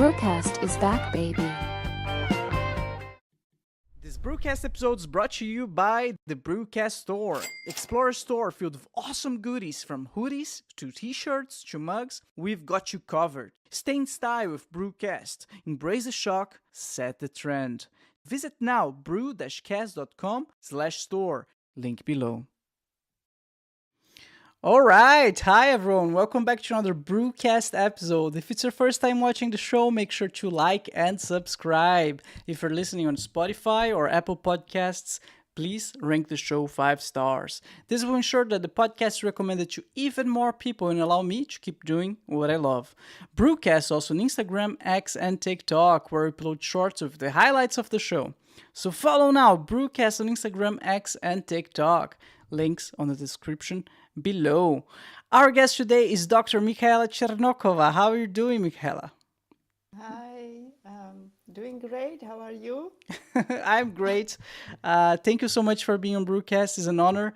BruCast is back, baby. This BruCast episode is brought to you by the BruCast store. Explore a store filled with awesome goodies from hoodies to t-shirts to mugs. We've got you covered. Stay in style with BruCast. Embrace the shock, set the trend. Visit now bru-cast.com/store. Link below. All right. Hi, everyone. Welcome back to another BruCast episode. If it's your first time watching the show, make sure to like and subscribe. If you're listening on Spotify or Apple Podcasts, please rank the show 5 stars. This will ensure that the podcast is recommended to even more people and allow me to keep doing what I love. BruCast also on Instagram, X, and TikTok, where we upload shorts of the highlights of the show. So follow now, BruCast on Instagram, X, and TikTok. Links on the description below. Our guest today is Dr. Michaela Czernekova. How are you doing, Michaela? Hi, doing great. How are you? I'm great. Thank you so much for being on BruCast. It's an honor.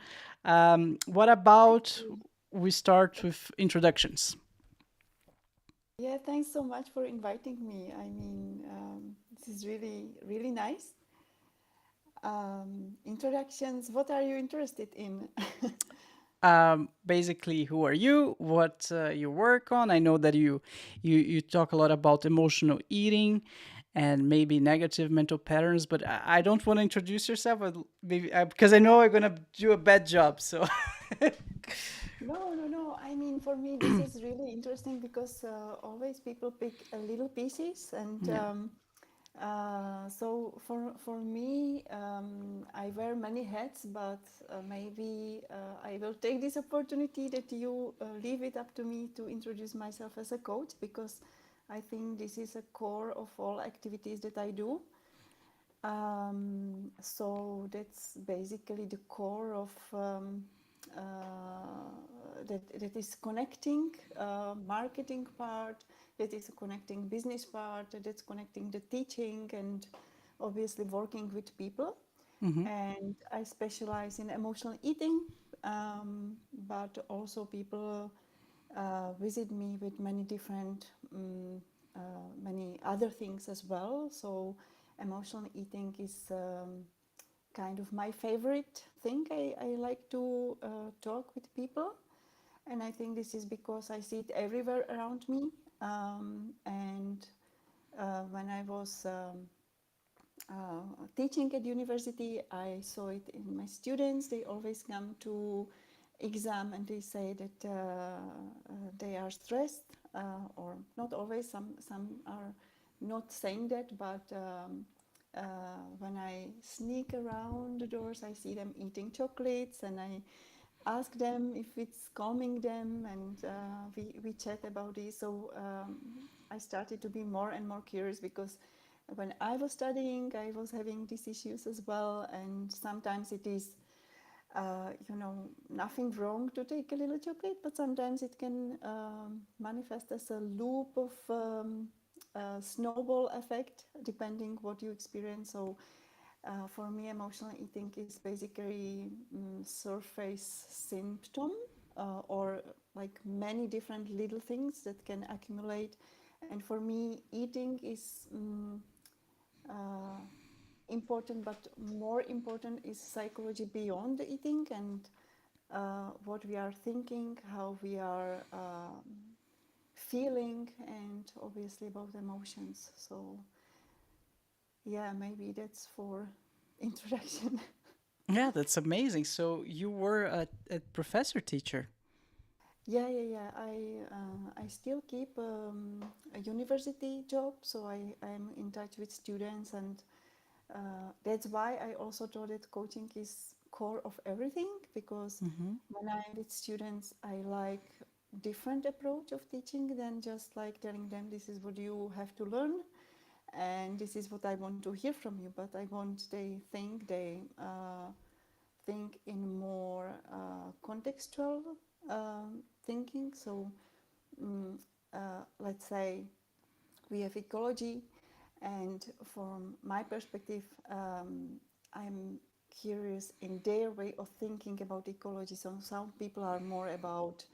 What about we start with introductions? Yeah, thanks so much for inviting me. I mean, this is really, really nice. Introductions, what are you interested in? Basically, who are you? What you work on? I know that you talk a lot about emotional eating and maybe negative mental patterns, but I don't want to introduce yourself, maybe because I know I'm gonna do a bad job. So No. I mean, for me, this is really interesting because always people pick a little pieces, and yeah. so for me, I wear many hats, but maybe I will take this opportunity that you leave it up to me to introduce myself as a coach, because I think this is a core of all activities that I do. So that's basically the core of that is connecting marketing part, that is connecting business part, that's connecting the teaching, and obviously working with people. Mm-hmm. And I specialize in emotional eating, but also people visit me with many different, many other things as well. So emotional eating is kind of my favorite thing. I like to talk with people, and I think this is because I see it everywhere around me. And when I was teaching at university, I saw it in my students. They always come to exam and they say that they are stressed, or not always. Some are not saying that, but when I sneak around the doors, I see them eating chocolates, and I ask them if it's calming them, and we chat about this. So I started to be more and more curious, because when I was studying, I was having these issues as well, and sometimes it is nothing wrong to take a little chocolate, but sometimes it can manifest as a loop of snowball effect, depending what you experience. So for me, emotional eating is basically surface symptom, or like many different little things that can accumulate. And for me, eating is important, but more important is psychology beyond the eating, and what we are thinking, how we are feeling, and obviously about emotions. So yeah, maybe that's for introduction. Yeah, that's amazing. So you were a professor teacher. Yeah. I still keep a university job, so I'm in touch with students, and that's why I also thought that coaching is core of everything, because Mm-hmm. when I'm with students, I like different approach of teaching than just like telling them this is what you have to learn and this is what I want to hear from you. But I want they think in more contextual thinking. So let's say we have ecology, and from my perspective, I'm curious in their way of thinking about ecology. So some people are more about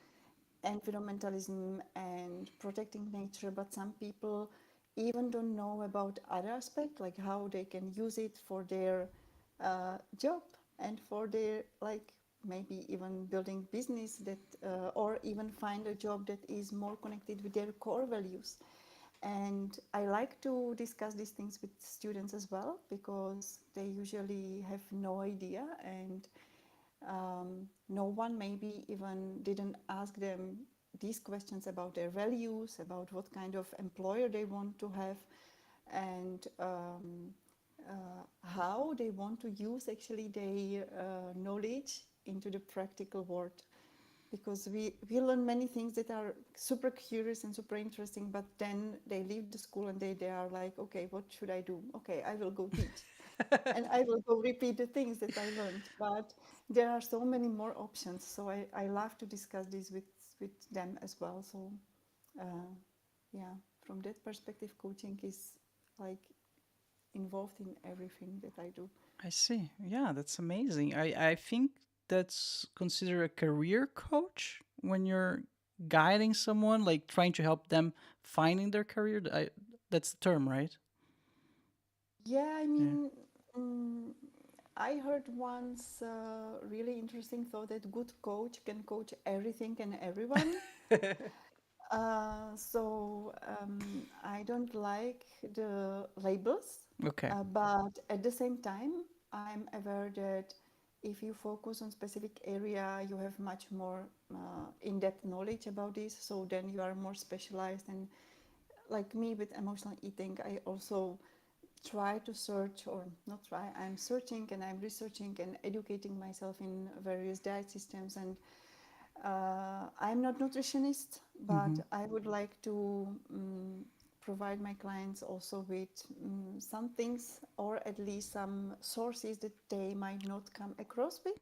environmentalism and protecting nature, but some people even don't know about other aspect, like how they can use it for their job and for their, like, maybe even building business that or even find a job that is more connected with their core values. And I like to discuss these things with students as well, because they usually have no idea, and no one maybe even didn't ask them these questions about their values, about what kind of employer they want to have, and how they want to use actually their knowledge into the practical world. Because we learn many things that are super curious and super interesting, but then they leave the school and they are like, okay, what should I do? Okay, I will go teach. And I will go repeat the things that I learned. But there are so many more options. So I love to discuss this with them as well. So yeah, from that perspective, coaching is like involved in everything that I do. I see. Yeah, that's amazing. I think that's considered a career coach when you're guiding someone, like trying to help them finding their career. That's the term, right? Yeah, I Yeah. mean, mm, I heard once a really interesting thought that good coach can coach everything and everyone. I don't like the labels, Okay. but at the same time, I'm aware that if you focus on specific area, you have much more in-depth knowledge about this. So then you are more specialized. And like me with emotional eating, I also try to search, or not try, I'm searching and I'm researching and educating myself in various diet systems. And I'm not nutritionist, but Mm-hmm. I would like to provide my clients also with some things, or at least some sources that they might not come across with.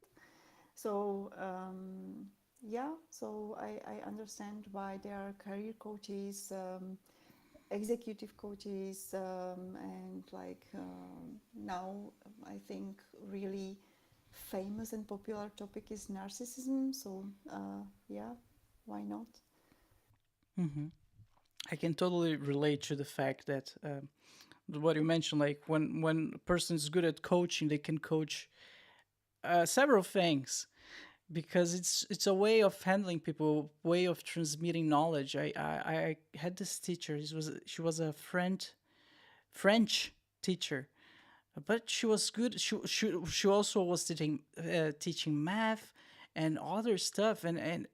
So yeah, so I understand why there are career coaches, executive coaches, and like now I think really famous and popular topic is narcissism. So yeah, why not? Mm-hmm. I can totally relate to the fact that what you mentioned, like when a person is good at coaching, they can coach several things because it's a way of handling people, way of transmitting knowledge. I had this teacher. She was a French teacher, but she was good. She also was teaching math and other stuff, and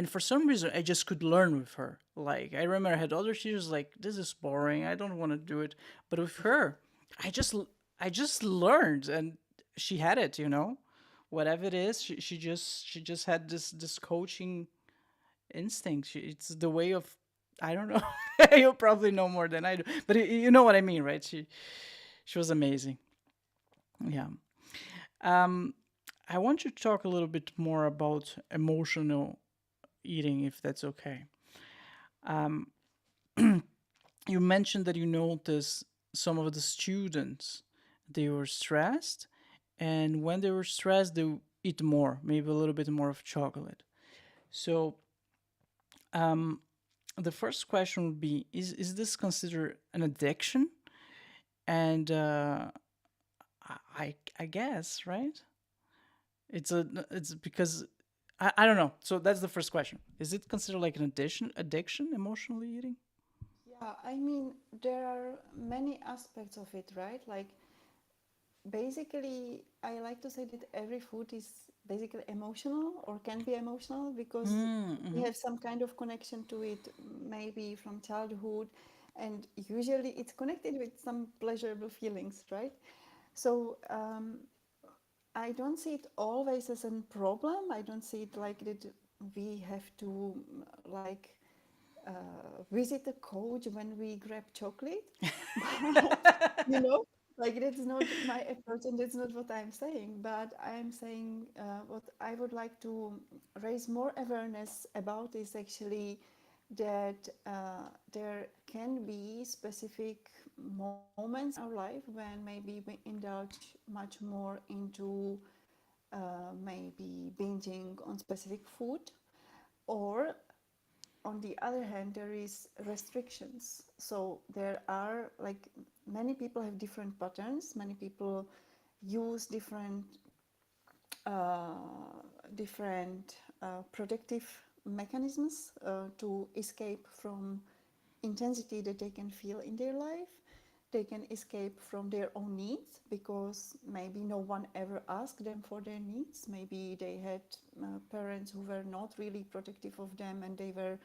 for some reason I just could learn with her. Like I remember I had other teachers like this is boring. I don't want to do it, but with her, I just I just learned, and she had it. Whatever it is, she just had this coaching instinct. It's the way of I don't know. You'll probably know more than I do, but you know what I mean, right? She was amazing. Yeah. Um, I want you to talk a little bit more about emotional eating, if that's okay. Um, you mentioned that you noticed some of the students they were stressed, and when they were stressed, they would eat more, maybe a little bit more of chocolate. So, um, the first question would be: Is this considered an addiction? And I guess right. It's because I don't know. So that's the first question. Is it considered like an addiction, emotionally eating? Yeah, I mean, there are many aspects of it, right? Like, basically, I like to say that every food is basically emotional or can be emotional, because we Mm-hmm. have some kind of connection to it, maybe from childhood, and usually it's connected with some pleasurable feelings, right? So I don't see it always as a problem. I don't see it like that we have to like visit a coach when we grab chocolate. But, you know, like that's not my approach and that's not what I'm saying. But I'm saying what I would like to raise more awareness about is actually that there can be specific moments in our life when maybe we indulge much more into maybe binging on specific food, or on the other hand, there is restrictions. So there are, like, many people have different patterns. Many people use uh, different protective mechanisms to escape from intensity that they can feel in their life. They can escape from their own needs because maybe no one ever asked them for their needs. Maybe they had parents who were not really protective of them, and they were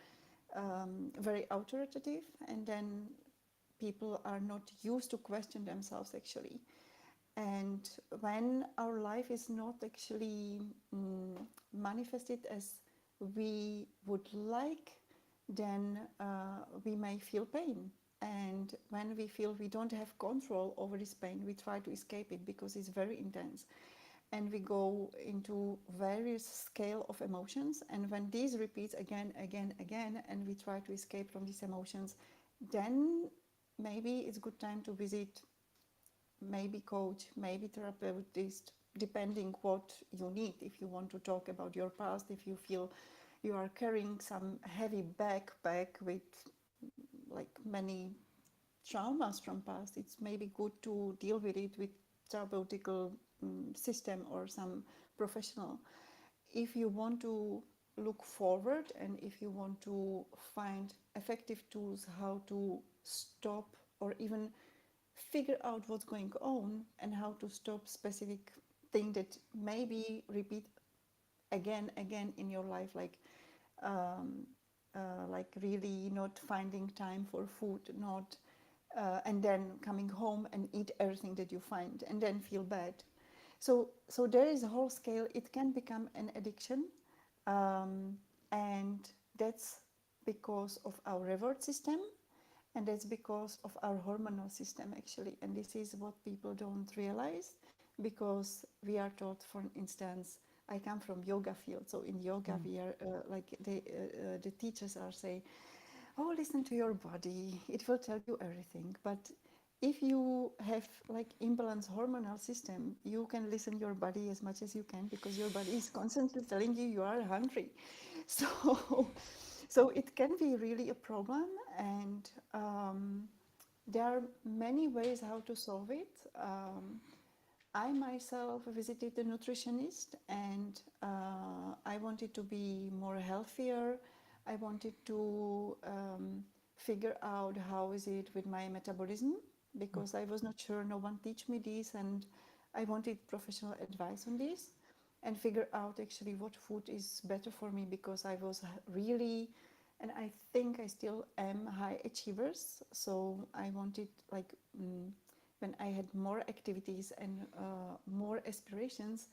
very authoritative, and then people are not used to question themselves actually. And when our life is not actually manifested as we would like, then we may feel pain. And when we feel we don't have control over this pain, we try to escape it because it's very intense. And we go into various scale of emotions. And when these repeats again, and we try to escape from these emotions, then maybe it's good time to visit maybe coach, maybe therapist, depending what you need. If you want to talk about your past, if you feel you are carrying some heavy backpack with like many traumas from past, it's maybe good to deal with it with therapeutical system or some professional. If you want to look forward, and if you want to find effective tools how to stop or even figure out what's going on and how to stop specific thing that maybe repeat again in your life, um, like really not finding time for food, not and then coming home and eat everything that you find and then feel bad. So there is a whole scale. It can become an addiction, um, and that's because of our reward system, and that's because of our hormonal system actually. And this is what people don't realize, because we are taught, for instance, I come from yoga field, so in yoga we are the teachers are saying, oh, listen to your body, it will tell you everything. But if you have like imbalanced hormonal system, you can listen your body as much as you can, because your body is constantly telling you are hungry. So so it can be really a problem. And there are many ways how to solve it. I myself visited a nutritionist, and I wanted to be more healthier. I wanted to figure out how is it with my metabolism, because I was not sure, no one teach me this, and I wanted professional advice on this, and figure out actually what food is better for me, because I was really, and I think I still am, high achievers. So I wanted like when I had more activities and more aspirations.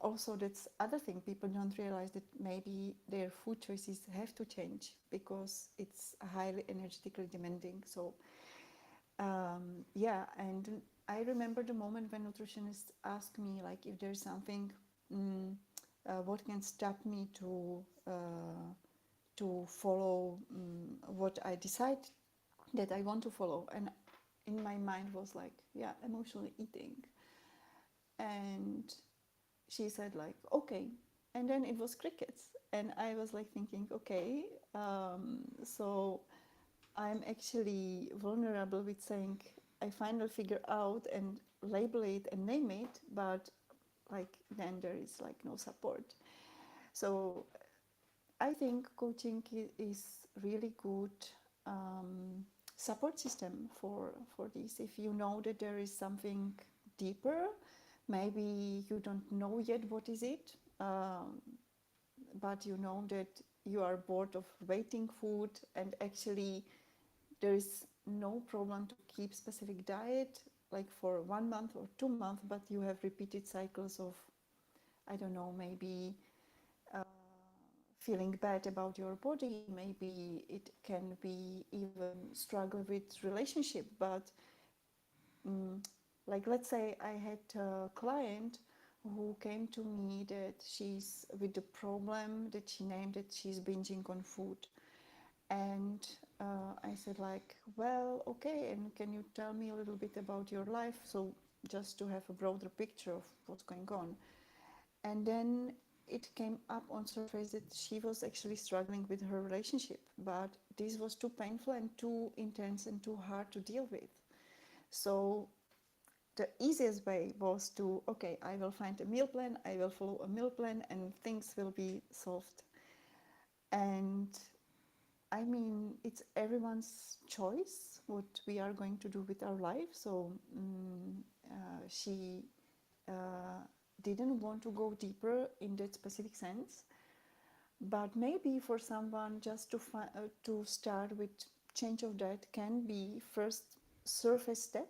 Also, that's other thing, people don't realize that maybe their food choices have to change because it's highly energetically demanding. So yeah, and I remember the moment when nutritionists asked me like if there's something what can stop me to follow what I decide that I want to follow. And in my mind was like, yeah, emotional eating. And she said like, okay. And then it was crickets. And I was like thinking, okay, so I'm actually vulnerable with saying, I finally figure out and label it and name it, but like then there is like no support. So I think coaching is really good support system for this. If you know that there is something deeper, maybe you don't know yet what is it, but you know that you are bored of waiting food, and actually there is no problem to keep specific diet like for 1 month or 2 months, but you have repeated cycles of, I don't know, maybe feeling bad about your body. Maybe it can be even struggle with relationship. But like let's say I had a client who came to me that she's with the problem that she named that she's binging on food. And I said like, well, okay, and can you tell me a little bit about your life, so just to have a broader picture of what's going on. And then it came up on surface that she was actually struggling with her relationship, but this was too painful and too intense and too hard to deal with. So the easiest way was to, okay, I will find a meal plan, I will follow a meal plan, and things will be solved. And I mean, it's everyone's choice what we are going to do with our life. So she uh, didn't want to go deeper in that specific sense. But maybe for someone just to start with change of diet can be first surface step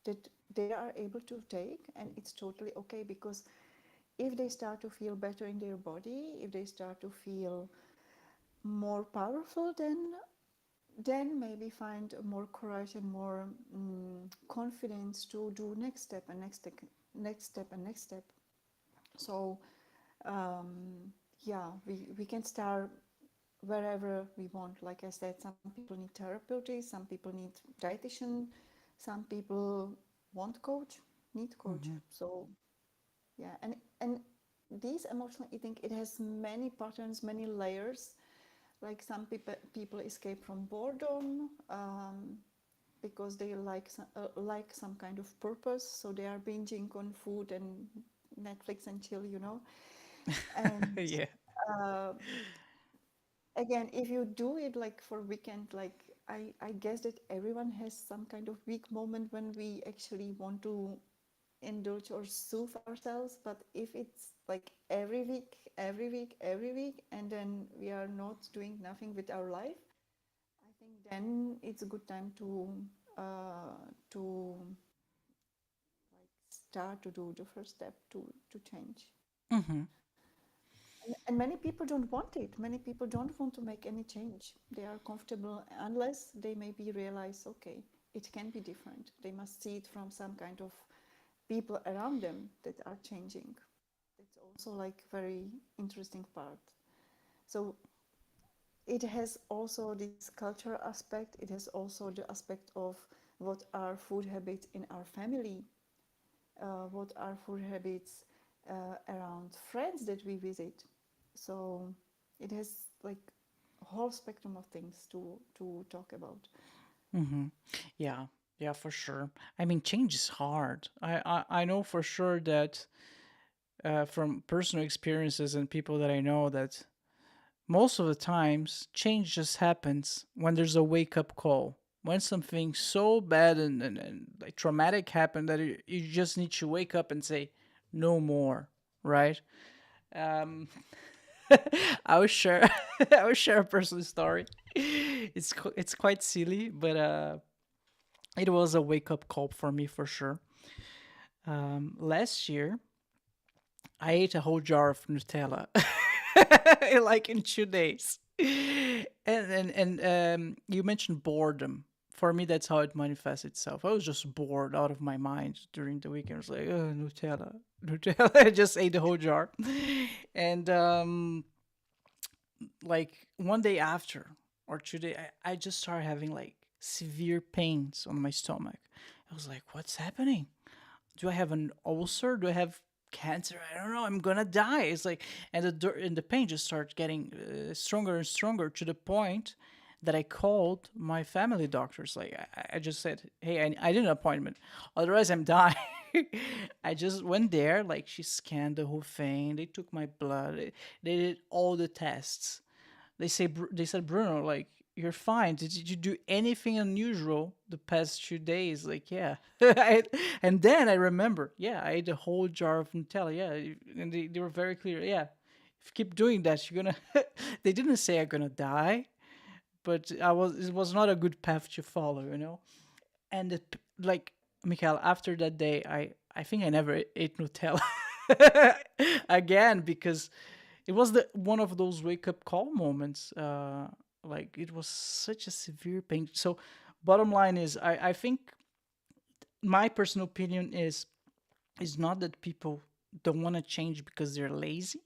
that they are able to take, and it's totally okay, because if they start to feel better in their body, if they start to feel more powerful, then maybe find more courage and more confidence to do next step and next step, next step and next step. So yeah, we can start wherever we want. Like I said, some people need therapeutic, some people need dietitian, some people want coach, need coach. So yeah, and this emotional eating, it has many patterns, many layers. Like some people escape from boredom because they like some kind of purpose, so they are binging on food and Netflix and chill, you know. And Yeah. uh, again, if you do it like for weekend, like I guess that everyone has some kind of weak moment when we actually want to indulge or soothe ourselves. But if it's like every week, every week, every week, and then we are not doing nothing with our life, I think then it's a good time to like start to do the first step to change. Mm-hmm. And many people don't want it. Many people don't want to make any change. They are comfortable unless they maybe realize, okay, it can be different. They must see it from some kind of people around them that are changing. It's also like very interesting part. So it has also this cultural aspect. It has also the aspect of what are food habits in our family, what are food habits around friends that we visit. So it has like a whole spectrum of things to talk about. Mm-hmm. Yeah. Yeah, for sure. I mean, change is hard. I know for sure that from personal experiences and people that I know that most of the times change just happens when there's a wake up call. When something so bad and like traumatic happened that you just need to wake up and say, no more, right? Um, I will share I will share a personal story. It's quite silly, but it was a wake up call for me for sure. Last year, I ate a whole jar of Nutella, like in 2 days. And you mentioned boredom. For me, that's how it manifests itself. I was just bored out of my mind during the weekend. I was like, oh, Nutella, Nutella. I just ate the whole jar, and like one day after or 2 days, I just started having like severe pains on my stomach. I was like, what's happening? Do I have an ulcer? Do I have cancer? I don't know. I'm gonna die. It's like, and the pain just started getting stronger and stronger to the point that I called my family doctors. Like, I just said, hey, I need an appointment, otherwise I'm dying. I just went there. Like, she scanned the whole thing. They took my blood. They did all the tests. They said, Bruno, like, you're fine. Did you do anything unusual the past 2 days? Like, yeah. And then I remember, yeah, I ate a whole jar of Nutella. Yeah, and they were very clear. Yeah, if you keep doing that, you're gonna. They didn't say I'm gonna die, but It was not a good path to follow, you know. And like, Michael, after that day, I think I never ate Nutella again, because it was the one of those wake up call moments. Like, it was such a severe pain. So, bottom line is, I think my personal opinion is not that people don't want to change because they're lazy.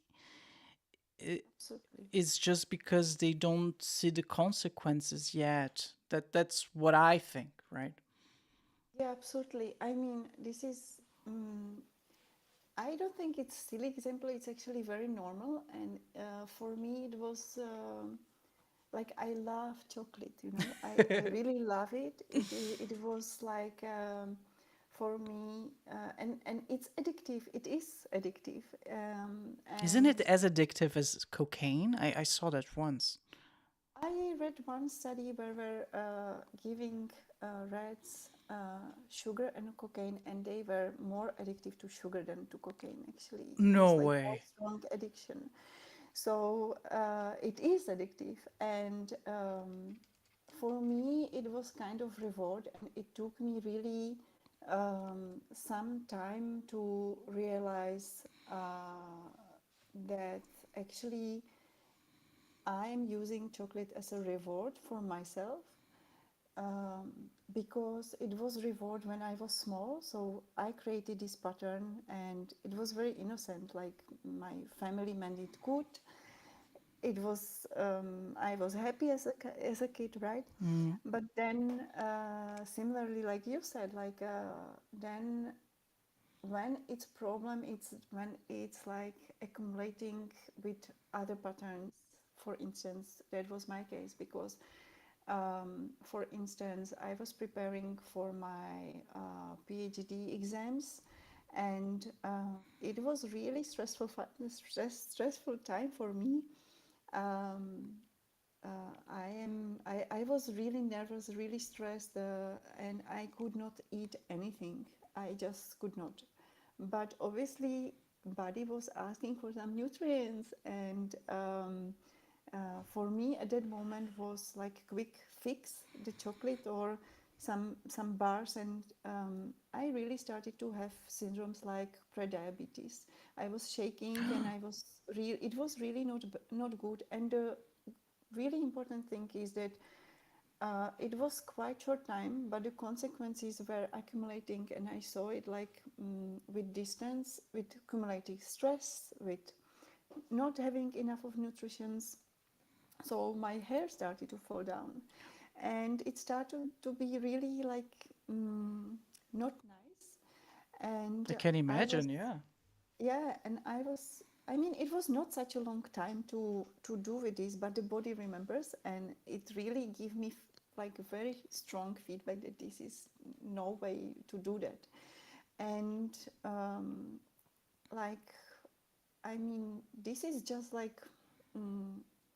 Absolutely. It's just because they don't see the consequences yet. That's what I think, right? Yeah, absolutely. I mean, this is I don't think it's silly example. It's actually very normal, and for me, it was like I love chocolate. I really love it. It was like for me, and it's addictive. It is addictive, Isn't it and as addictive as cocaine? I saw that once. I read one study where we're giving rats sugar and cocaine, and they were more addictive to sugar than to cocaine. Actually, it No was like more way. strong addiction. So it is addictive, and for me, it was kind of reward, and it took me really some time to realize that actually I am using chocolate as a reward for myself um, because it was reward when I was small. So I created this pattern, and it was very innocent. Like my family meant it good. It was I was happy as a kid, right? Mm. But then similarly, like you said, like then when it's problem, it's when it's like accumulating with other patterns. For instance, that was my case because for instance, I was preparing for my PhD exams, and it was really stressful time for me. Um, I was really nervous, really stressed, and I could not eat anything. I just could not. But obviously, body was asking for some nutrients, and for me at that moment was like quick fix the chocolate or some bars, and I really started to have syndromes like prediabetes. I was shaking, and I was it was really not good. And the really important thing is that it was quite short time, but the consequences were accumulating, and I saw it like with distance, with accumulating stress, with not having enough of nutrition. So my hair started to fall down, and it started to be really like not nice. I And can I was, imagine, yeah. yeah, and I was. I mean, it was not such a long time to do with this, but the body remembers, and it really gave me like a very strong feedback that this is no way to do that. And like, I mean, this is just like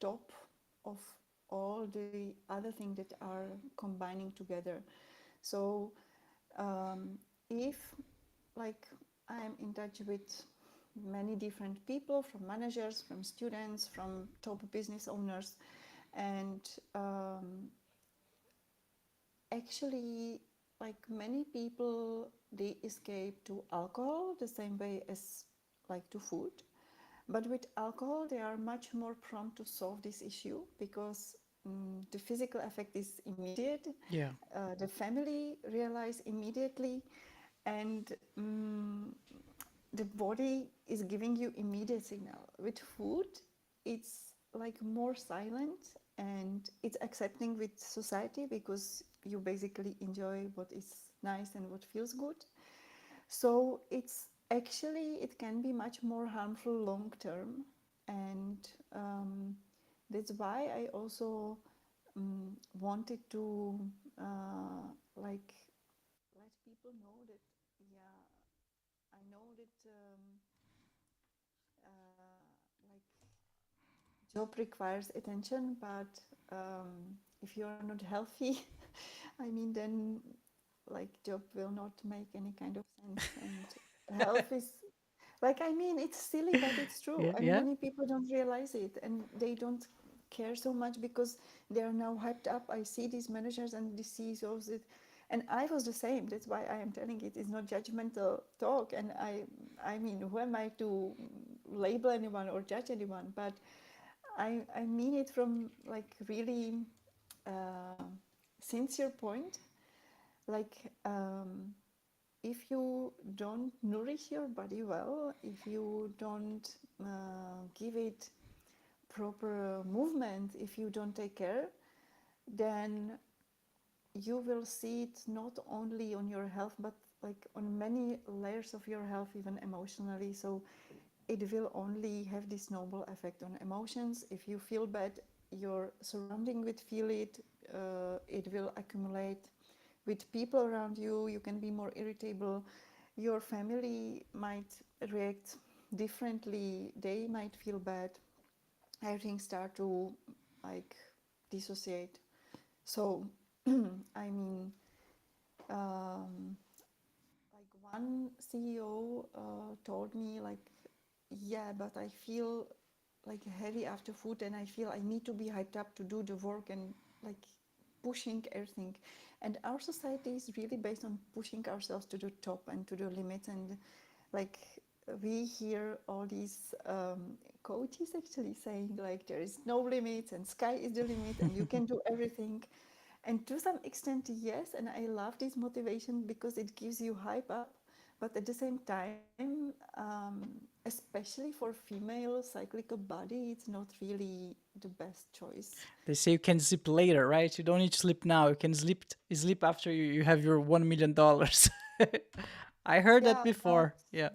top of all the other things that are combining together. So if like I'm in touch with many different people, from managers, from students, from top business owners, and actually like many people, they escape to alcohol the same way as like to food. But with alcohol, they are much more prone to solve this issue because the physical effect is immediate. Yeah. The family realize immediately, and the body is giving you immediate signal. With food, it's like more silent, and it's accepting with society because you basically enjoy what is nice and what feels good. So it's actually, it can be much more harmful long term, and that's why I also wanted to like let people know that, yeah, I know that like job requires attention, but if you are not healthy, I mean, then like job will not make any kind of sense. And health is like, I mean, it's silly, but it's true. Yeah, And yeah. many people don't realize it, and they don't care so much because they are now hyped up. I see these managers and these CEOs that, and I was the same. That's why I am telling it. It's not judgmental talk, and I mean, who am I to label anyone or judge anyone? But I mean it from like really uh, sincere point. Like if you don't nourish your body well, if you don't give it proper movement, if you don't take care, then you will see it not only on your health but like on many layers of your health, even emotionally. So it will only have this snowball effect on emotions. If you feel bad, your surrounding will feel it. It will accumulate with people around you. You can be more irritable. Your family might react differently. They might feel bad. Everything start to like dissociate. So I mean, um, like one CEO told me like, yeah, but I feel like heavy after food, and I feel I need to be hyped up to do the work and like pushing everything. And our society is really based on pushing ourselves to the top and to the limit. And like we hear all these coaches actually saying like there is no limits and sky is the limit and you can do everything. And to some extent, yes, and I love this motivation because it gives you hype up. But at the same time, especially for female cyclical body, it's not really the best choice. They say you can sleep later, right? You don't need to sleep now. You can sleep after you have your $1 million. I heard that Yeah, before. but Yeah.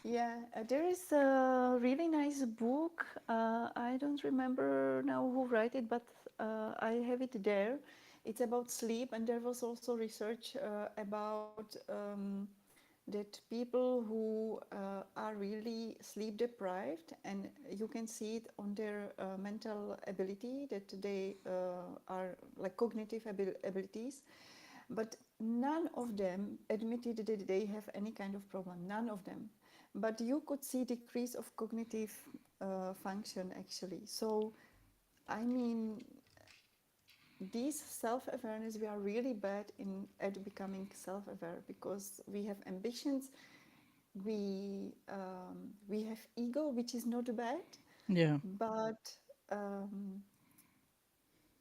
yeah, there is a really nice book. I don't remember now who wrote it, but I have it there. It's about sleep, and there was also research about that people who are really sleep deprived, and you can see it on their mental ability, that they are like cognitive abilities, but none of them admitted that they have any kind of problem, none of them. But you could see decrease of cognitive function actually. So I mean, this self-awareness, we are really bad in at becoming self-aware because we have ambitions, we have ego, which is not bad, Yeah. but um,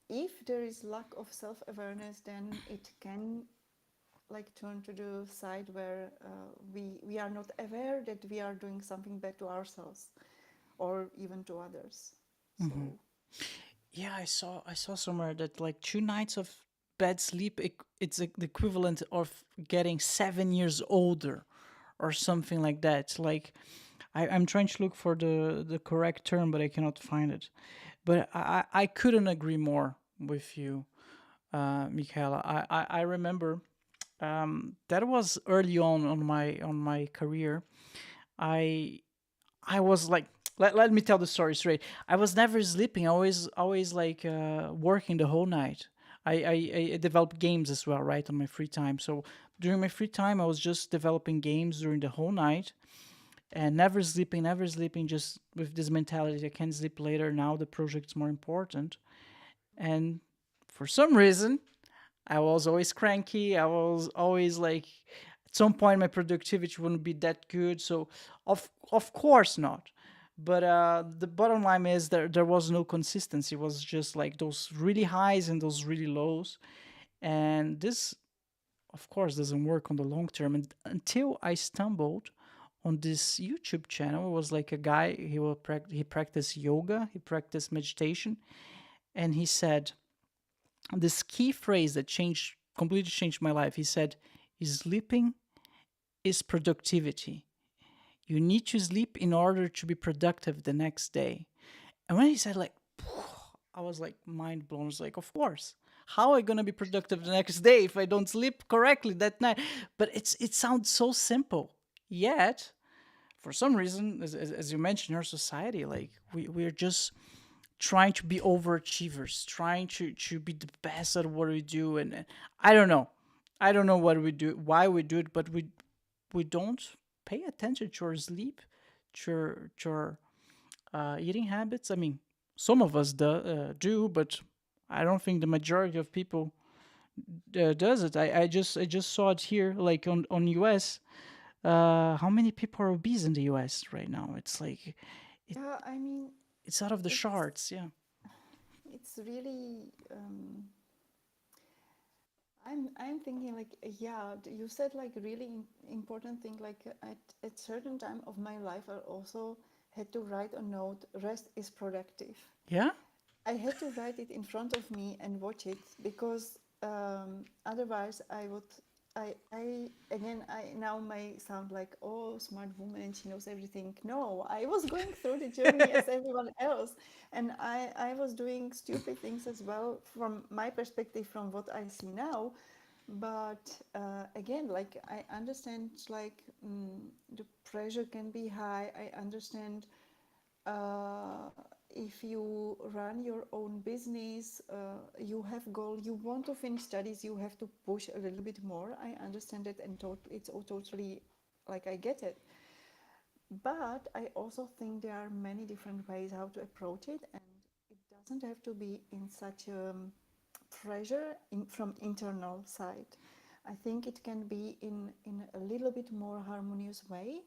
if there is lack of self-awareness, then it can like turn to the side where we are not aware that we are doing something bad to ourselves or even to others. So Yeah, I saw somewhere that like 2 nights of bad sleep, it's the equivalent of getting 7 years older or something like that. Like I'm trying to look for the correct term, but I cannot find it. But I couldn't agree more with you, Michaela. I remember that was early on my career. I I was like, let me tell the story straight. I was never sleeping. I always like working the whole night. I developed games as well, right, on my free time. So during my free time, I was just developing games during the whole night and never sleeping, just with this mentality, I can sleep later. Now the project's more important. And for some reason, I was always cranky. I was always like, at some point, my productivity wouldn't be that good. So, of course not. But the bottom line is there was no consistency. It was just like those really highs and those really lows. And this, of course, doesn't work on the long term. And until I stumbled on this YouTube channel, it was like a guy. He practiced yoga. He practiced meditation, and he said this key phrase that completely changed my life. He said, "Sleeping is productivity. You need to sleep in order to be productive the next day." And when he said like, I was like mind blown. I was like, of course. How am I gonna be productive the next day if I don't sleep correctly that night? But it sounds so simple. Yet, for some reason, as you mentioned, in our society, like we're just trying to be overachievers, trying to be the best at what we do, and I don't know, what we do, why we do it, but we don't pay attention to our sleep, to our eating habits. I mean, some of us do, but I don't think the majority of people does it. I just saw it here, like on US. How many people are obese in the US right now? It's like yeah, I mean, it's out of the it's charts. Yeah. it's really I'm thinking like, yeah, you said like really important thing, like at certain time of my life I also had to write a note, rest is productive. Yeah. I had to write it in front of me and watch it because otherwise I would I now may sound like, oh, smart woman, she knows everything. No, I was going through the journey as everyone else, and I was doing stupid things as well from my perspective, from what I see now. But again, like I understand, like the pressure can be high. I understand uh, if you run your own business, you have goal, you want to finish studies, you have to push a little bit more. I understand it, and it's all totally, like, I get it. But I also think there are many different ways how to approach it, and it doesn't have to be in such a pressure from internal side. I think it can be in a little bit more harmonious way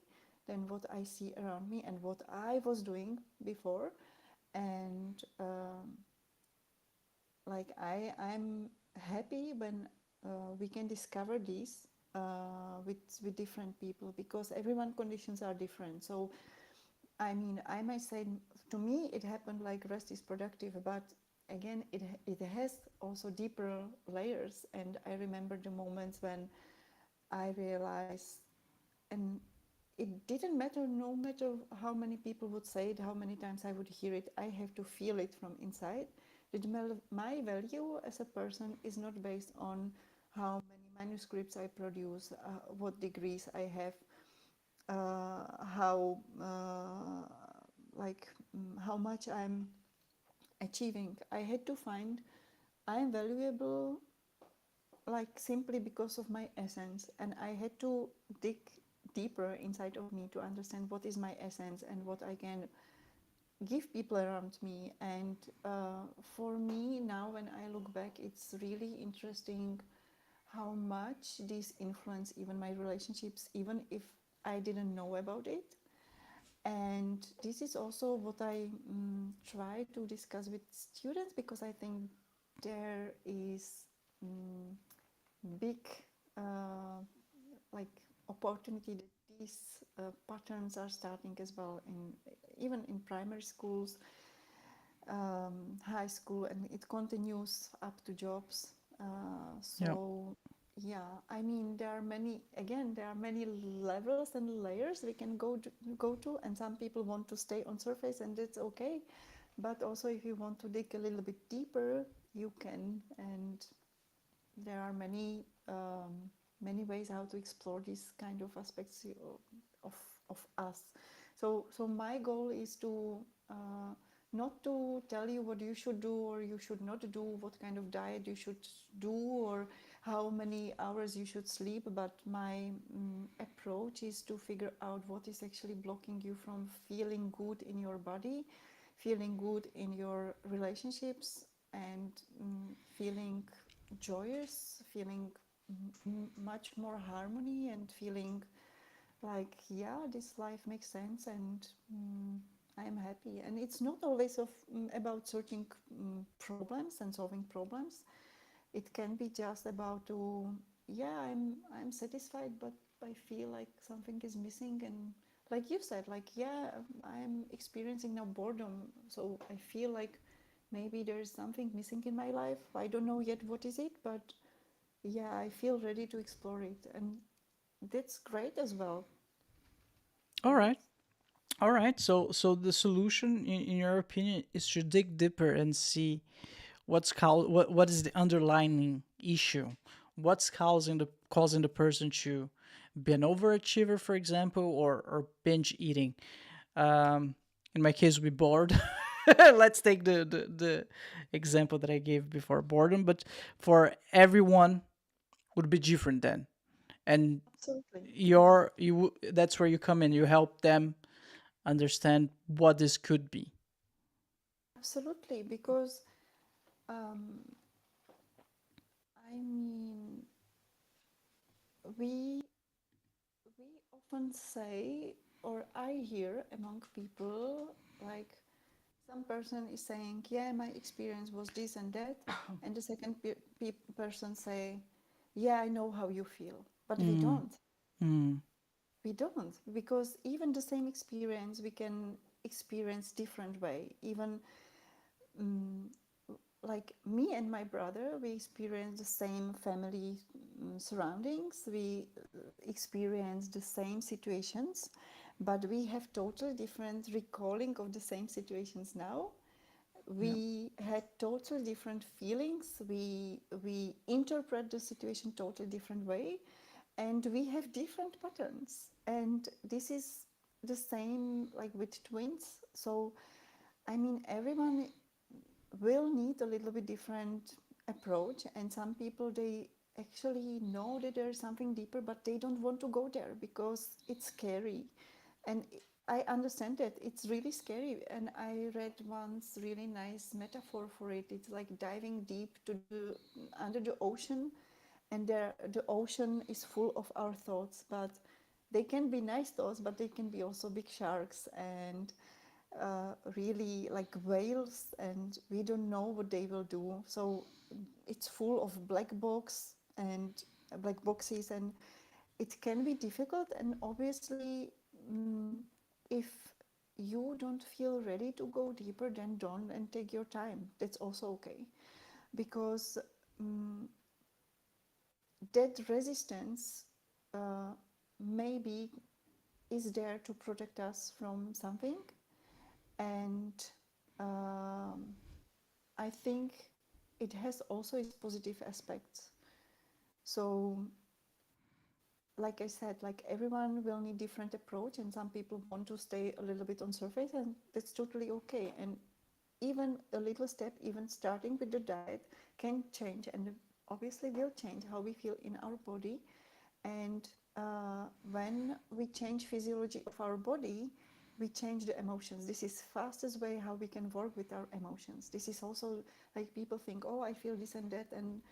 than what I see around me and what I was doing before. And like I'm happy when we can discover this with different people, because everyone conditions are different. So I mean, I might say, to me it happened like rest is productive, but again it has also deeper layers. And I remember the moments when I realized, and it didn't matter, no matter how many people would say it, how many times I would hear it, I have to feel it from inside, that my value as a person is not based on how many manuscripts I produce, what degrees I have, how how much I'm achieving. I had to find I am valuable, like simply because of my essence, and I had to dig deeper inside of me to understand what is my essence and what I can give people around me. And for me now, when I look back, it's really interesting how much this influence even my relationships, even if I didn't know about it. And this is also what I try to discuss with students, because I think there is big uh, like opportunity that these patterns are starting as well, in even in primary schools, high school, and it continues up to jobs. Yeah. So yeah, I mean, there are many, again, there are many levels and layers we can go to, and some people want to stay on surface, and it's okay. But also, if you want to dig a little bit deeper, you can, and there are many ways how to explore these kind of aspects of, of us. So my goal is to not to tell you what you should do or you should not do, what kind of diet you should do, or how many hours you should sleep, but my approach is to figure out what is actually blocking you from feeling good in your body, feeling good in your relationships, and feeling joyous, feeling much more harmony, and feeling like, yeah, this life makes sense, and I am happy. And it's not always about searching problems and solving problems. It can be just about to, yeah, I'm satisfied, but I feel like something is missing. And like you said, like, yeah, I'm experiencing now boredom, so I feel like maybe there's something missing in my life. I don't know yet what is it, but yeah, I feel ready to explore it, and that's great as well. All right. All right. So the solution, in your opinion, is to dig deeper and see what is the underlying issue, what's causing the person to be an overachiever, for example, or binge eating. In my case, be bored. Let's take the example that I gave before, boredom, but for everyone would be different then. And Absolutely. that's where you come in. You help them understand what this could be. Absolutely, because um, I mean, we we often say, or I hear among people, like some person is saying, yeah, my experience was this and that, and the second person say, yeah, I know how you feel, but we Mm, don't. mm, We don't, because even the same experience we can experience different way. Even like me and my brother, we experience the same family surroundings. We experience the same situations, but we have totally different recalling of the same situations now. Yeah. We had totally different feelings. We interpret the situation totally different way, and we have different patterns. And this is the same like with twins. So I mean, everyone will need a little bit different approach, and some people, they actually know that there's something deeper, but they don't want to go there because it's scary. And I understand that it's really scary. And I read once really nice metaphor for it. It's like diving deep to the under the ocean, and there the ocean is full of our thoughts, but they can be nice thoughts, but they can be also big sharks, and really like whales, and we don't know what they will do. So it's full of black boxes, and it can be difficult. And obviously, if you don't feel ready to go deeper, then don't, and take your time. That's also okay, because that resistance uh, maybe is there to protect us from something. And um, I think it has also its positive aspects. So, like I said, like everyone will need different approach, and some people want to stay a little bit on surface, and that's totally okay. And even a little step, even starting with the diet, can change, and obviously will change how we feel in our body. And when we change physiology of our body, we change the emotions. This is fastest way how we can work with our emotions. This is also like people think, oh, I feel this and that, and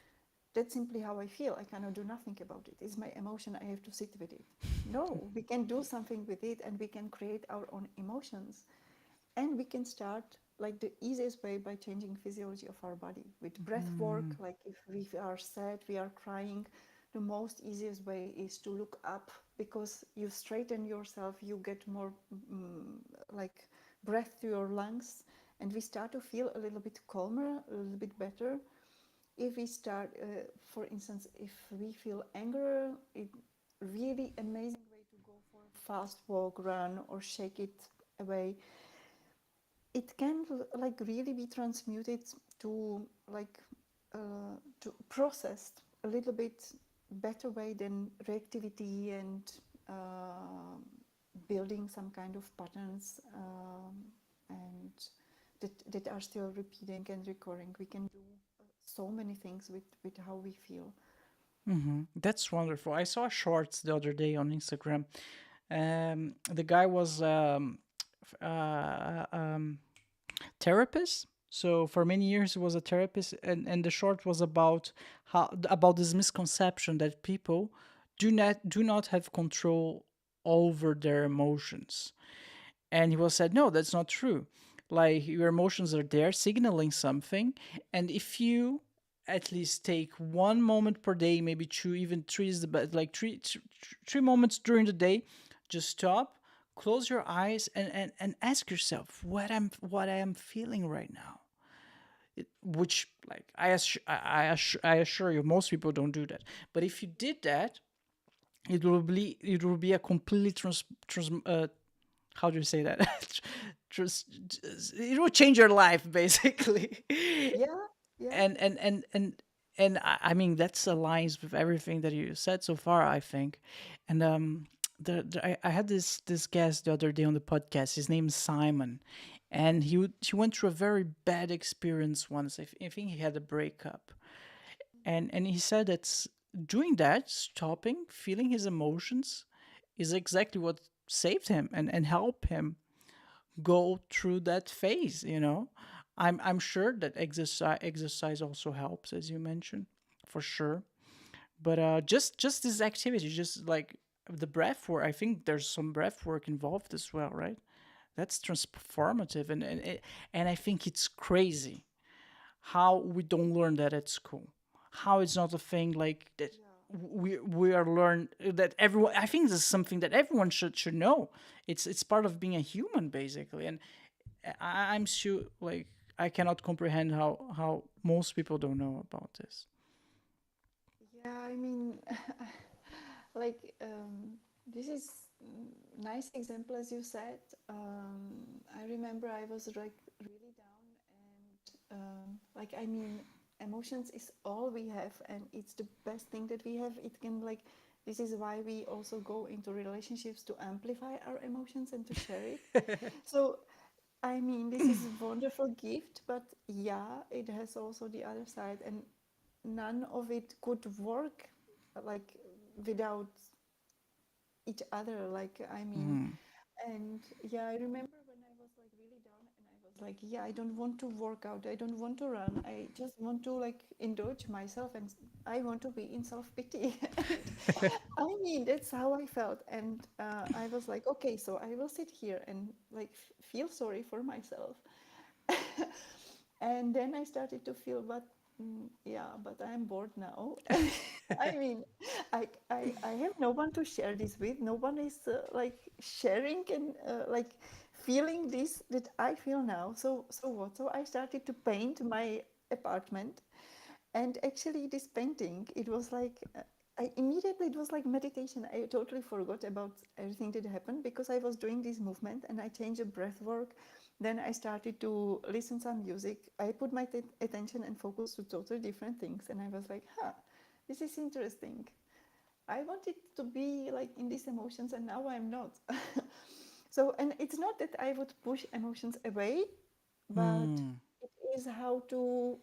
that's simply how I feel. I cannot do nothing about it. It's my emotion. I have to sit with it. No, we can do something with it, and we can create our own emotions. And we can start like the easiest way by changing physiology of our body with breath work. Like if we are sad, we are crying, the most easiest way is to look up, because you straighten yourself, you get more like breath to your lungs, and we start to feel a little bit calmer, a little bit better. If we start, for instance, if we feel anger, it really amazing way to go for a fast walk, run, or shake it away. It can like really be transmuted to like to processed a little bit better way than reactivity and uh, building some kind of patterns, and that are still repeating and recurring. We can do so many things with how we feel. That's wonderful. I saw shorts the other day on Instagram. The guy was therapist. So for many years he was a therapist, and the short was about about this misconception that people do not have control over their emotions. And he was said, no, that's not true. Like your emotions are there signaling something, and if you at least take one moment per day, maybe two, even three is the best, like three moments during the day, just stop, close your eyes, and ask yourself what I am feeling right now. Which, like, I assure you, most people don't do that. But if you did that, it will be a completely how do you say that? Just, it will change your life basically. Yeah, yeah. And I mean that's aligns with everything that you said so far, I think. And I had this guest the other day on the podcast. His name is Simon, and he went through a very bad experience once. I think he had a breakup, and he said that doing that, stopping feeling his emotions, is exactly what saved him and helped him go through that phase. I'm sure that exercise also helps, as you mentioned, for sure. But just this activity, just like the breath work, I think there's some breath work involved as well, right? That's transformative, and I think it's crazy how we don't learn that at school. How it's not a thing like that. We are learned that everyone. I think this is something that everyone should know. It's part of being a human, basically. And I'm sure, like, I cannot comprehend how most people don't know about this. Yeah, I mean, like this is nice example as you said. I remember I was like really down, and like I mean, emotions is all we have, and it's the best thing that we have. It can like this is why we also go into relationships to amplify our emotions and to share it. So I mean, this is a wonderful gift, but yeah, it has also the other side, and none of it could work like without each other. Like, I mean, Mm. and yeah, I remember when I was like really down and I was like, yeah, I don't want to work out, I don't want to run, I just want to like indulge myself and I want to be in self pity. And I mean, that's how I felt. And I was like, okay, so I will sit here and like feel sorry for myself. And then I started to feel, but yeah, but I'm bored now. I mean, I have no one to share this with. No one is like sharing and like feeling this that I feel now. So what? So I started to paint my apartment, and actually, this painting, it was like I immediately it was like meditation. I totally forgot about everything that happened because I was doing this movement and I changed the breath work. Then I started to listen some music. I put my attention and focus to totally different things, and I was like, huh, this is interesting. I wanted to be like in these emotions, and now I'm not. So, and it's not that I would push emotions away, but Mm. it is how to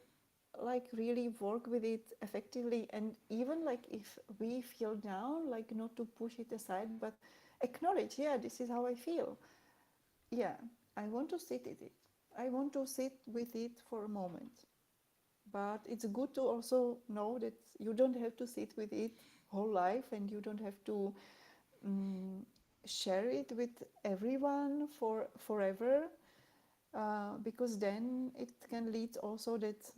like really work with it effectively. And even like if we feel down, like not to push it aside, but acknowledge, yeah, this is how I feel. Yeah, I want to sit with it. I want to sit with it for a moment. But it's good to also know that you don't have to sit with it whole life, and you don't have to um, share it with everyone for forever, because then it can lead also that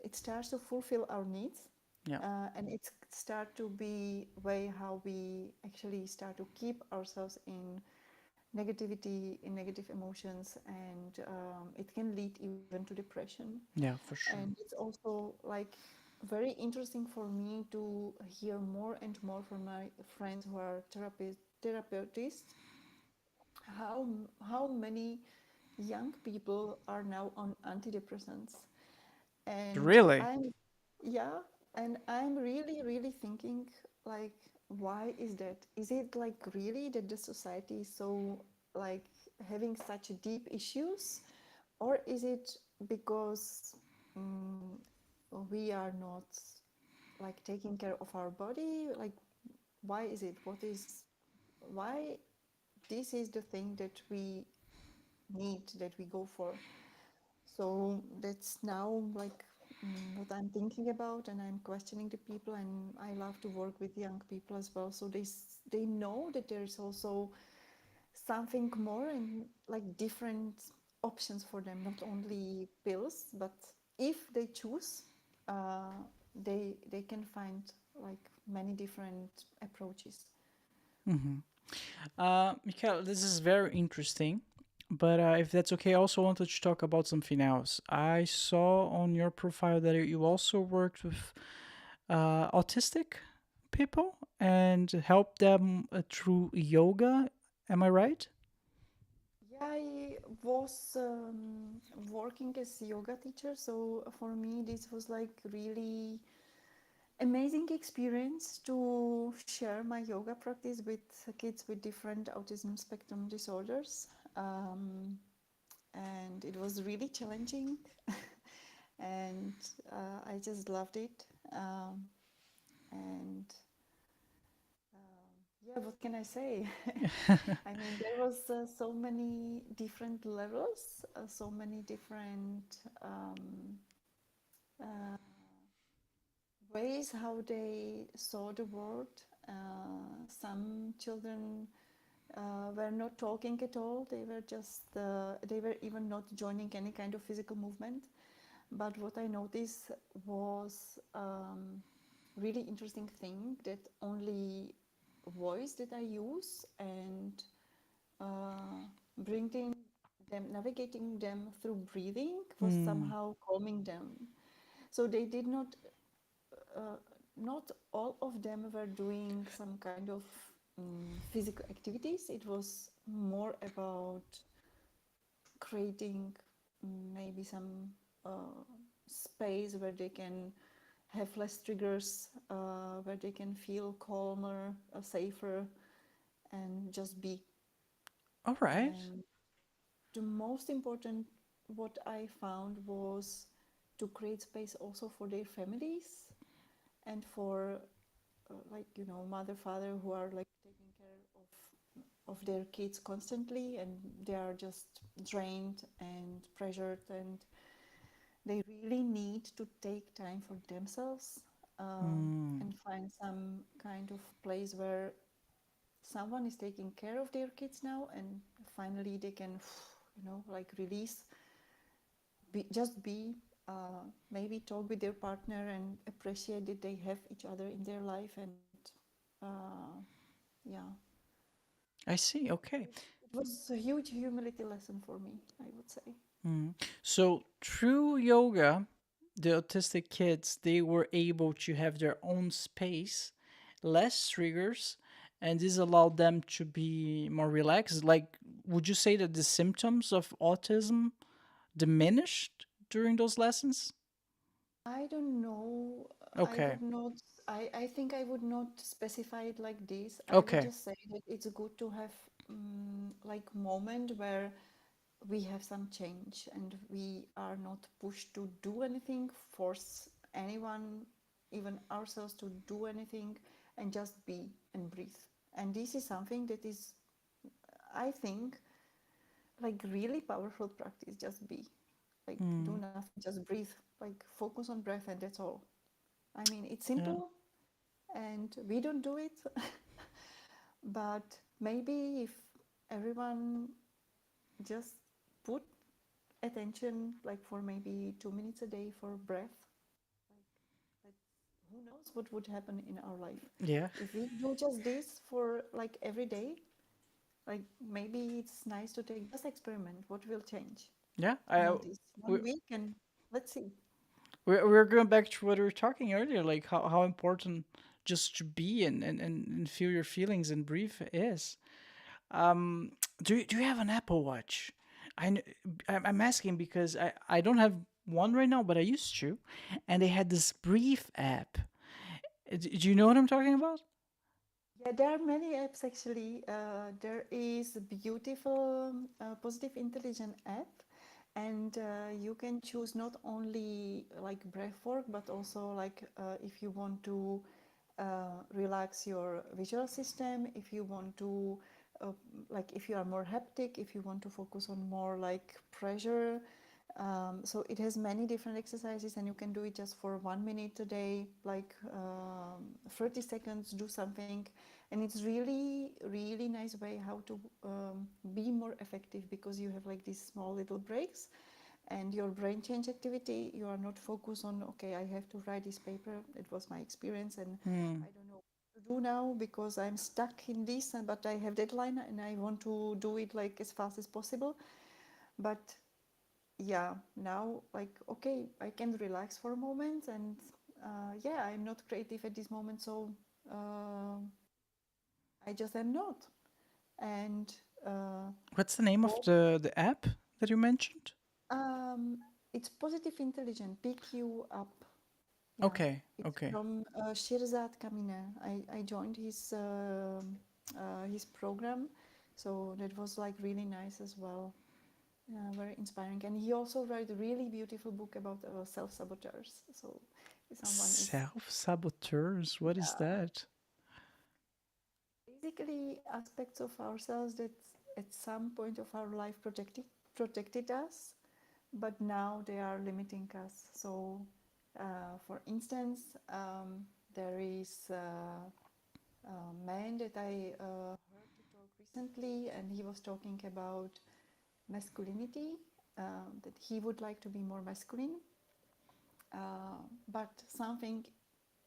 it starts to fulfill our needs, Yeah. and it start to be way how we actually start to keep ourselves in negativity, in negative emotions, and it can lead even to depression. Yeah, for sure. And it's also like very interesting for me to hear more and more from my friends who are therapists, how how many young people are now on antidepressants. And Really? I'm, yeah, and I'm really thinking like, why is that? Is it like really that the society is so like having such deep issues, or is it because um, we are not like taking care of our body? Like, why is it? What is why this is the thing that we need, that we go for? So that's now like what I'm thinking about, and I'm questioning the people, and I love to work with young people as well. So they know that there is also something more and like different options for them, not only pills, but if they choose, they can find like many different approaches. Mm-hmm. Michael, this is very interesting. But if that's okay, I also wanted to talk about something else. I saw on your profile that you also worked with autistic people and helped them through yoga. Am I right? Yeah, I was working as yoga teacher, so for me this was like really amazing experience to share my yoga practice with kids with different autism spectrum disorders. Um, and it was really challenging, and I just loved it. And yeah, what can I say? I mean, there was so many different levels, so many different uh, ways how they saw the world. Some children were not talking at all. They were just, they were even not joining any kind of physical movement. But what I noticed was really interesting thing that only voice that I use and bringing them, navigating them through breathing was somehow calming them. So they did uh, not all of them were doing some kind of physical activities. It was more about creating maybe some uh, space where they can have less triggers, where they can feel calmer, safer, and just be. All right. And the most important, what I found was to create space also for their families and for like mother father who are like taking care of their kids constantly, and they are just drained and pressured, and they really need to take time for themselves, and find some kind of place where someone is taking care of their kids now, and finally they can like release, just be, maybe talk with their partner and appreciate that they have each other in their life. And yeah, I see. Okay. it was a huge humility lesson for me, I would say. So through yoga, the autistic kids, they were able to have their own space, less triggers, and this allowed them to be more relaxed. Like, would you say that the symptoms of autism diminished during those lessons? I don't know. I Okay. would not, I think I would not specify it like this. I would Okay. just say that it's good to have like moment where we have some change and we are not pushed to do anything, force anyone, even ourselves, to do anything, and just be and breathe. And this is something that is, I think, like really powerful practice. Just be, like do nothing, just breathe, like focus on breath, and that's all. I mean, it's Yeah. simple and we don't do it, but maybe if everyone just put attention like for maybe 2 minutes a day for breath, like who knows what would happen in our life Yeah. if we do just this for like every day. Like maybe it's nice to take just experiment what will change. Yeah. Notice We, 1 week and let's see. we're going back to what we were talking earlier, like how important just to be and feel your feelings and breathe is. Um, do you have an Apple Watch? I'm asking because I don't have one right now, but I used to, and they had this Brief app. Do you know what I'm talking about? Yeah, there are many apps actually. There is a beautiful positive intelligence app, and you can choose not only like breath work, but also like if you want to relax your visual system, if you want to uh, like if you are more haptic, if you want to focus on more like pressure. So it has many different exercises, and you can do it just for 1 minute a day, like 30 seconds, do something. And it's really, really nice way how to be more effective, because you have like these small little breaks and your brain change activity. You are not focused on, okay, I have to write this paper. It was my experience, and I don't know what to do now because I'm stuck in this, but I have deadline and I want to do it like as fast as possible. But yeah, now like okay, I can relax for a moment, and yeah, I'm not creative at this moment, so uh, I just am not. And uh, What's the name of hope, the app that you mentioned? um, it's positive intelligence, pick you up. Yeah, Okay. it's Okay. from Shirzad Kamine. I joined his program, so that was like really nice as well. Very inspiring. And he also wrote a really beautiful book about self-saboteurs. So if someone is, Self-saboteurs. What is yeah, that? basically aspects of ourselves that at some point of our life protected us, but now they are limiting us. So, for instance, there is a man that I heard to talk recently, and he was talking about masculinity, that he would like to be more masculine, but something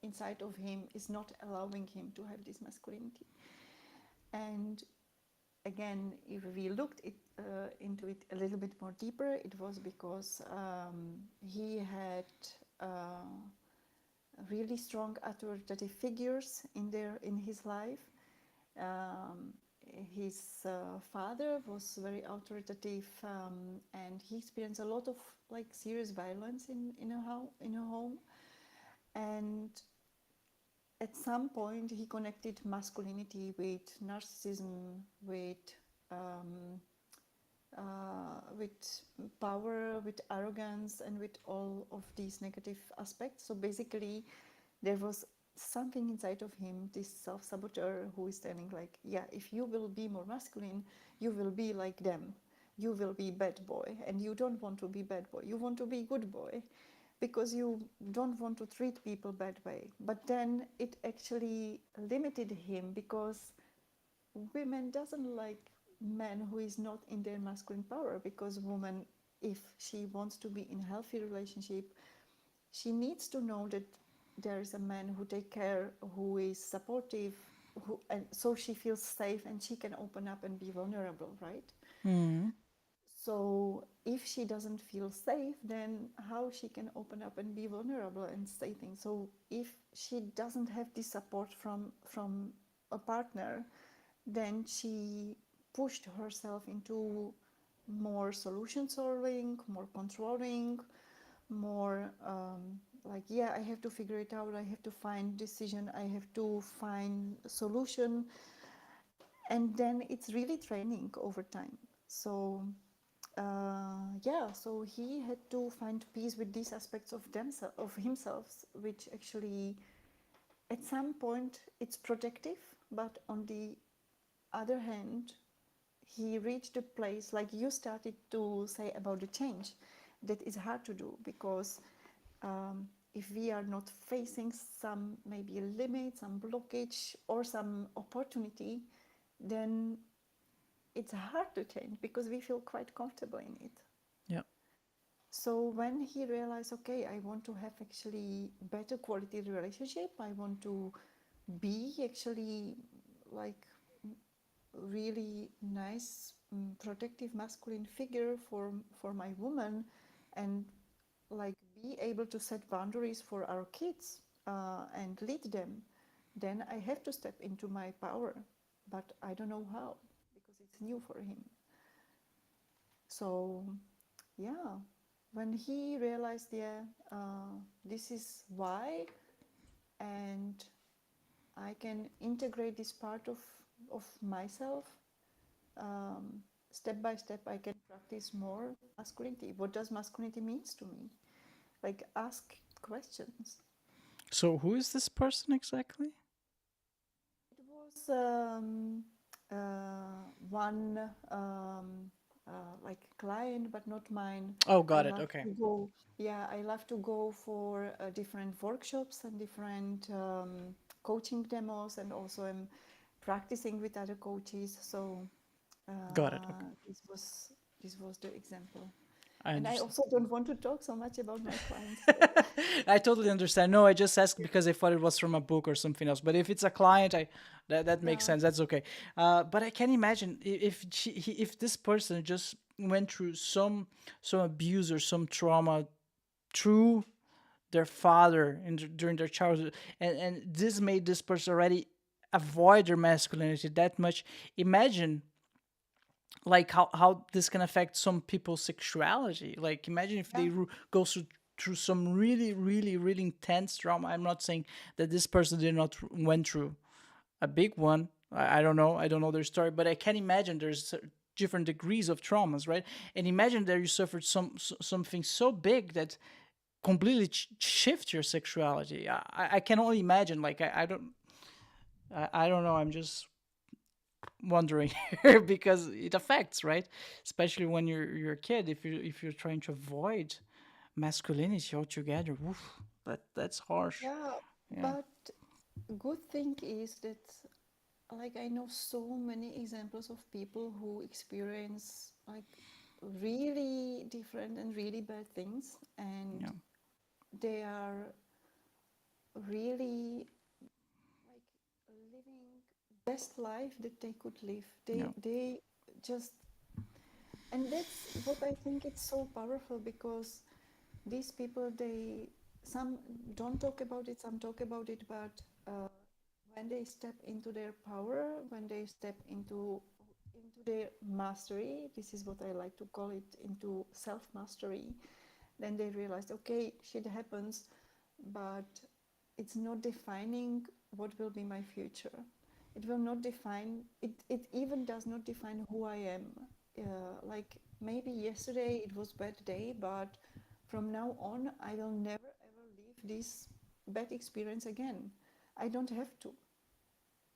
inside of him is not allowing him to have this masculinity. And again, if we looked into it a little bit more deeper, it was because he had really strong authoritative figures in his life. His father was very authoritative, and he experienced a lot of like serious violence in a home. And at some point, he connected masculinity with narcissism, with power, with arrogance, and with all of these negative aspects. So basically, there was something inside of him, this self-saboteur, who is telling like, yeah, if you will be more masculine, you will be like them. You will be bad boy, and you don't want to be bad boy. You want to be good boy, because you don't want to treat people bad way. But then it actually limited him, because women doesn't like men who is not in their masculine power, because woman, if she wants to be in a healthy relationship, she needs to know that there is a man who take care, who is supportive, and so she feels safe and she can open up and be vulnerable, right? Mm. So if she doesn't feel safe, then how she can open up and be vulnerable and say things? So if she doesn't have this support from a partner, then she pushed herself into more solution solving, more controlling, more like, yeah, I have to figure it out, I have to find decision, I have to find a solution. And then it's really training over time. So yeah, so he had to find peace with these aspects of themselves, of himself, which actually at some point it's protective, but on the other hand, he reached a place, like you started to say about the change, that is hard to do, because if we are not facing some maybe a limit, some blockage, or some opportunity, then it's hard to change, because we feel quite comfortable in it. Yeah. So when he realized, okay, I want to have actually better quality relationship, I want to be actually like really nice, protective masculine figure for my woman, and like be able to set boundaries for our kids and lead them, then I have to step into my power, but I don't know how, because it's new for him. So yeah, when he realized, yeah, this is why, and I can integrate this part of myself, step by step I can practice more masculinity. What does masculinity means to me? Like, ask questions. So who is this person exactly? It was one like client, but not mine. Oh, I got it. love Okay. to go, yeah, I love to go for different workshops and different coaching demos, and also I'm practicing with other coaches. So Got it. Okay. this was the example. I And I understand. also don't want to talk so much about my clients. I totally understand. No, I just asked because I thought it was from a book or something else. But if it's a client, that makes Yeah, sense. That's okay. But I can imagine if this person just went through some abuse or some trauma through their father during their childhood, and this made this person already avoid their masculinity that much. Imagine like how this can affect some people's sexuality. Like imagine if they yeah, go through some really intense trauma. I'm not saying that this person did not went through a big one. I don't know. I don't know their story, but I can imagine there's different degrees of traumas, right? And imagine that you suffered something so big that completely shift your sexuality. I can only imagine. Like I don't know. I'm just wondering here because it affects, right? Especially when you're a kid. If you're trying to avoid masculinity altogether, oof, that's harsh. yeah. Yeah. But good thing is that, like, I know so many examples of people who experience like really different and really bad things, and Yeah. they are really like living best life that they could live. Yeah. They just And that's what I think it's so powerful, because these people, some don't talk about it, some talk about it, but when they step into their power, when they step into their mastery, this is what I like to call it, into self mastery, then they realize, okay, shit happens, but it's not defining what will be my future. It will not define it. It even does not define who I am. Like maybe yesterday it was bad day, but from now on I will never ever live this bad experience again. I don't have to.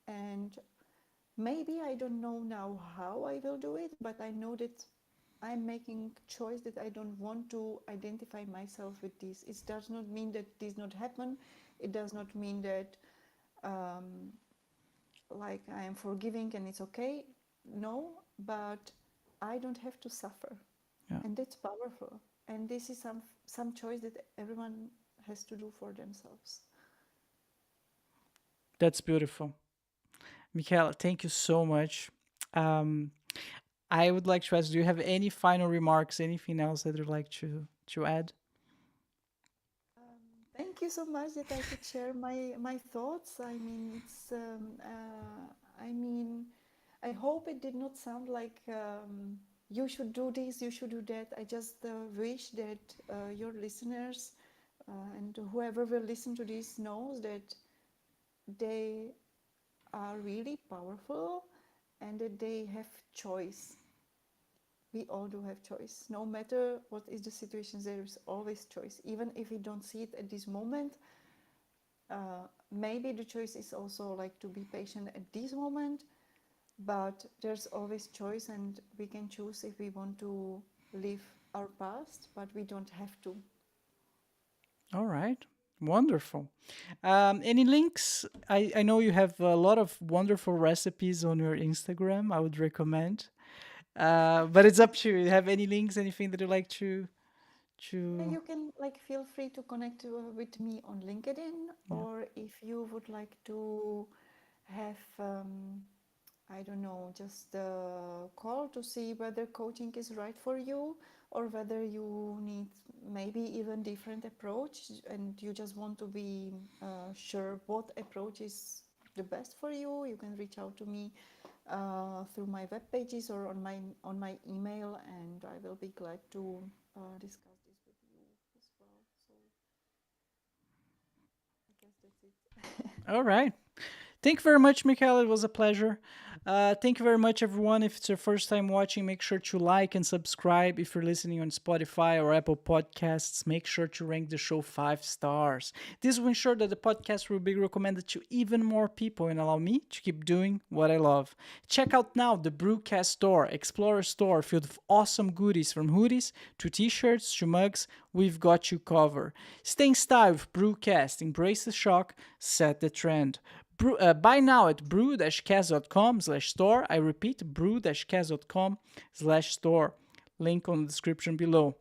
And maybe I don't know now how I will do it, but I know that I'm making choice that I don't want to identify myself with this. It does not mean that this not happen. It does not mean that um, like I am forgiving and it's okay. No, but I don't have to suffer, Yeah, and that's powerful. And this is some choice that everyone has to do for themselves. that's beautiful. Michaela, thank you so much. Um, I would like to ask, do you have any final remarks, anything else that you'd like to add? Thank you so much that I could share my thoughts. I mean, I mean, I hope it did not sound like you should do this, you should do that. I just wish that your listeners and whoever will listen to this knows that they are really powerful and that they have choice. We all do have choice. No matter what is the situation, there is always choice. Even if we don't see it at this moment, maybe the choice is also like to be patient at this moment, but there's always choice, and we can choose if we want to live our past, but we don't have to. All right. Wonderful. Any links? I know you have a lot of wonderful recipes on your Instagram. I would recommend. But it's up to you. Have any links? Anything that you like to? You can like feel free to connect with me on LinkedIn, Yeah. or if you would like to have I don't know, just a call to see whether coaching is right for you, or whether you need maybe even different approach and you just want to be sure what approach is the best for you. You can reach out to me through my web pages or on my email, and I will be glad to discuss this with you as well. So I guess that's it. All right. Thank you very much, Michaela. It was a pleasure. Thank you very much, everyone. If it's your first time watching, make sure to like and subscribe. If you're listening on Spotify or Apple Podcasts, make sure to rank the show 5 stars. This will ensure that the podcast will be recommended to even more people and allow me to keep doing what I love. Check out now the BruCast store, Explorer store filled with awesome goodies from hoodies to t-shirts to mugs. We've got you covered. Stay in style with BruCast. Embrace the shock, set the trend. Buy now at brew-cast.com/store. I repeat, brew-cast.com/store. Link on the description below.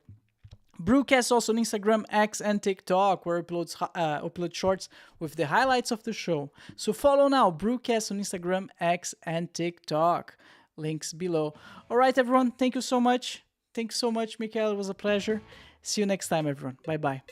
BruCast also on Instagram, X, and TikTok, where upload shorts with the highlights of the show. So follow now, BruCast on Instagram, X, and TikTok. Links below. All right, everyone. Thank you so much. Thanks so much, Michael. It was a pleasure. See you next time, everyone. Bye bye.